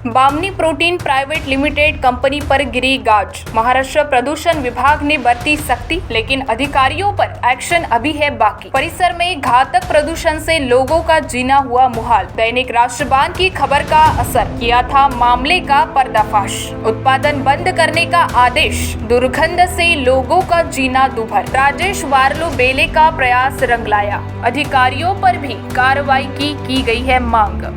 Bamni protein private limited company पर गिरी गाज। महाराष्ट्र प्रदूषण विभाग ने बरती सख्ती, लेकिन अधिकारियों पर एक्शन अभी है बाकी। परिसर में घातक प्रदूषण से लोगों का जीना हुआ मुहाल। दैनिक राष्ट्रबान की खबर का असर किया था मामले का पर्दाफाश। उत्पादन बंद करने का आदेश, दुर्गंध से लोगों का जीना दूभर। राजेश वार्लू बेले का प्रयास रंग लाया। अधिकारियों पर भी कार्रवाई की गई है मांग।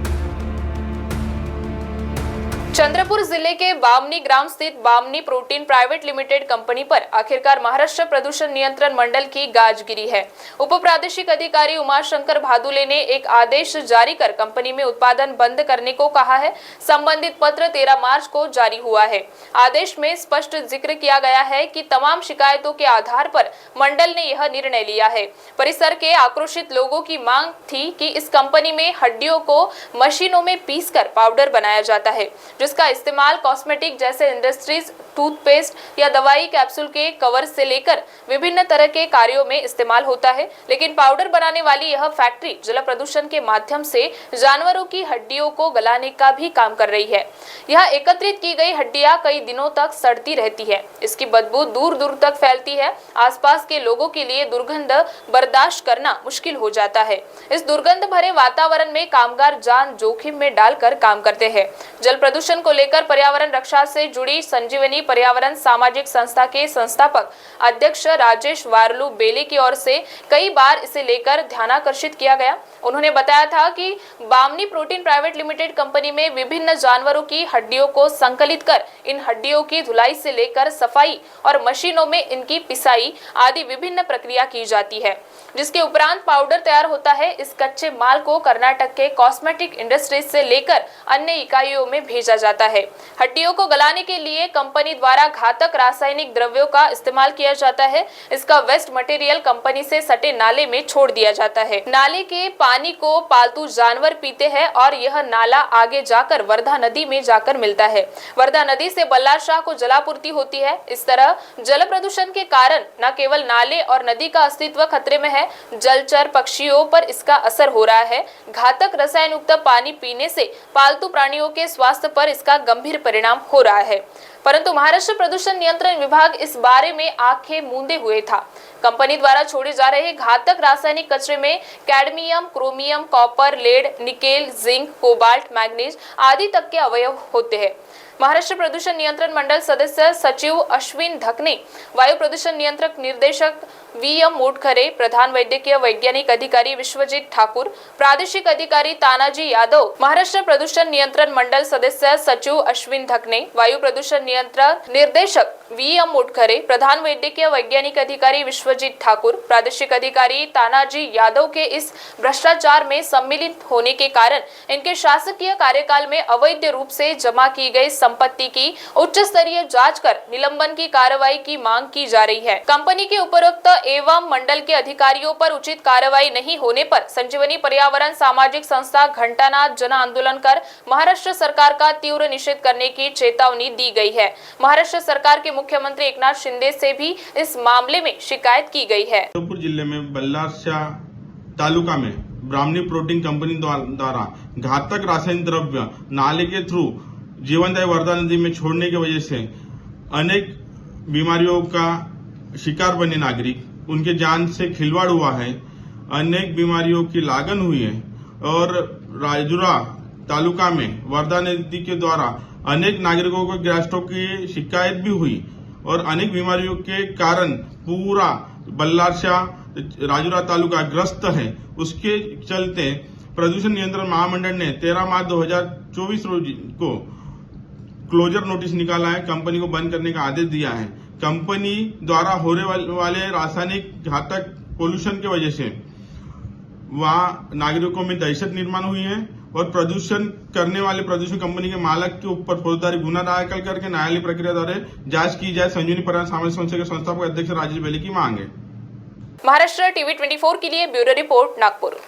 चंद्रपुर जिले के बामनी ग्राम स्थित Bamni protein private limited company पर आखिरकार महाराष्ट्र प्रदूषण नियंत्रण मंडल की गाज गिरी है। उप प्रादेशिक अधिकारी उमाशंकर भादुले ने एक आदेश जारी कर कंपनी में उत्पादन बंद करने को कहा है। संबंधित पत्र 13 मार्च को जारी हुआ है। आदेश में स्पष्ट जिक्र किया गया है कि तमाम शिकायतों के आधार पर मंडल ने यह निर्णय लिया है। परिसर के आक्रोशित लोगों की मांग थी कि इस कंपनी में हड्डियों को मशीनों में पीसकर पाउडर बनाया जाता है, जिसका इस्तेमाल कॉस्मेटिक जैसे इंडस्ट्रीज, टूथपेस्ट या दवाई कैप्सूल के कवर से लेकर विभिन्न तरह के कार्यों में इस्तेमाल होता है। लेकिन पाउडर बनाने वाली यह फैक्ट्री जल प्रदूषण के माध्यम से जानवरों की हड्डियों को गलाने का भी काम कर रही है। यह एकत्रित की गई हड्डियां कई दिनों तक सड़ती रहती है। इसकी बदबू दूर दूर तक फैलती है। आसपास के लोगों के लिए दुर्गंध बर्दाश्त करना मुश्किल हो जाता है। इस दुर्गंध भरे वातावरण में कामगार जान जोखिम में डालकर काम करते हैं। जल प्रदूषण को लेकर पर्यावरण रक्षा से जुड़ी संजीवनी पर्यावरण सामाजिक संस्था के संस्थापक अध्यक्ष राजेश वार्लू बेले की ओर से कई बार इसे लेकर ध्यानाकर्षित किया गया। उन्होंने बताया था कि Bamni protein private limited company में विभिन्न जानवरों की हड्डियों को संकलित कर इन हड्डियों की धुलाई से लेकर सफाई और मशीनों में इनकी पिसाई आदि विभिन्न प्रक्रिया की जाती है, जिसके उपरांत पाउडर तैयार होता है। इस कच्चे माल को कर्नाटक के कॉस्मेटिक इंडस्ट्रीज से लेकर अन्य इकाइयों में भेजा जाता है। हड्डियों को गलाने के लिए कंपनी द्वारा घातक रासायनिक द्रव्यों का इस्तेमाल किया जाता है। इसका वेस्ट मटेरियल कंपनी से सटे नाले में छोड़ दिया जाता है। नाले के पानी को पालतू जानवर पीते हैं और यह नाला आगे जाकर वर्धा नदी में जाकर मिलता है। वर्धा नदी से बल्लार शाह को जलापूर्ति होती है। इस तरह जल प्रदूषण के कारण न केवल नाले और नदी का अस्तित्व खतरे में है, जलचर पक्षियों पर इसका असर हो रहा है। घातक रसायन युक्त पानी पीने से पालतू प्राणियों के स्वास्थ्य पर इसका गंभीर परिणाम हो रहा है। परंतु महाराष्ट्र प्रदूषण नियंत्रण विभाग इस बारे में आंखें मूंदे हुए था। कंपनी द्वारा छोड़े जा रहे घातक रासायनिक कचरे में cadmium, chromium, copper, lead, nickel, zinc, cobalt, manganese आदि तक के अवयव होते हैं। महाराष्ट्र प्रदूषण नियंत्रण मंडल सदस्य सचिव अश्विन धकने, वायु प्रदूषण नियंत्रक निर्देशक वीएम मोटखरे, प्रधान वैद्यकीय वैज्ञानिक अधिकारी विश्वजीत ठाकुर, प्रादेशिक अधिकारी तानाजी यादव, महाराष्ट्र प्रदूषण नियंत्रण मंडल सदस्य सचिव अश्विन धकने, वायु प्रदूषण नियंत्रण निर्देशक वीएम मोटखरे, प्रधान वैद्यकीय वैज्ञानिक अधिकारी विश्वजीत ठाकुर, प्रादेशिक अधिकारी तानाजी यादव के इस भ्रष्टाचार में सम्मिलित होने के कारण इनके शासकीय कार्यकाल में अवैध रूप से जमा की गई संपत्ति की उच्च स्तरीय जांच कर निलंबन की कार्रवाई की मांग की जा रही है। कंपनी के उपरोक्त एवं मंडल के अधिकारियों पर उचित कार्रवाई नहीं होने पर संजीवनी पर्यावरण सामाजिक संस्था घंटानाद जन आंदोलन कर महाराष्ट्र सरकार का तीव्र निषेध करने की चेतावनी दी गई है। महाराष्ट्र सरकार के मुख्यमंत्री एकनाथ शिंदे से भी इस मामले में शिकायत की गई है। चंद्रपुर जिले में बल्लार शाह तालुका में बामनी प्रोटीन कंपनी द्वारा घातक रासायनिक द्रव्य नाले के थ्रू जीवनदायी वर्धा नदी में छोड़ने की वजह से अनेक बीमारियों का शिकार बने नागरिक, उनके जान से खिलवाड़ हुआ है, अनेक बीमारियों की लागन हुई है और राजुरा तालुका में वर्धा नदी के द्वारा अनेक नागरिकों को गैस्ट्रो की शिकायत भी हुई और अनेक बीमारियों के कारण पूरा बल्लार शाह राजुरा तालुका ग्रस्त है। उसके चलते प्रदूषण नियंत्रण महामंडल ने 13 मार्च 2024 को क्लोजर नोटिस निकाला है, कंपनी को बंद करने का आदेश दिया है। कंपनी द्वारा होने वाले रासायनिक घातक पोल्यूशन की वजह से वहां नागरिकों में दहशत निर्माण हुई है और प्रदूषण करने वाले प्रदूषण कंपनी के मालक के ऊपर फौजदारी गुना दाखिल करके न्यायालयीय प्रक्रिया द्वारा जांच की जाए। संजीवनी पर्यावरण सामाजिक संस्था के संस्थापक अध्यक्ष राजेश बेले की मांग है। महाराष्ट्र टीवी 24 के लिए ब्यूरो रिपोर्ट, नागपुर।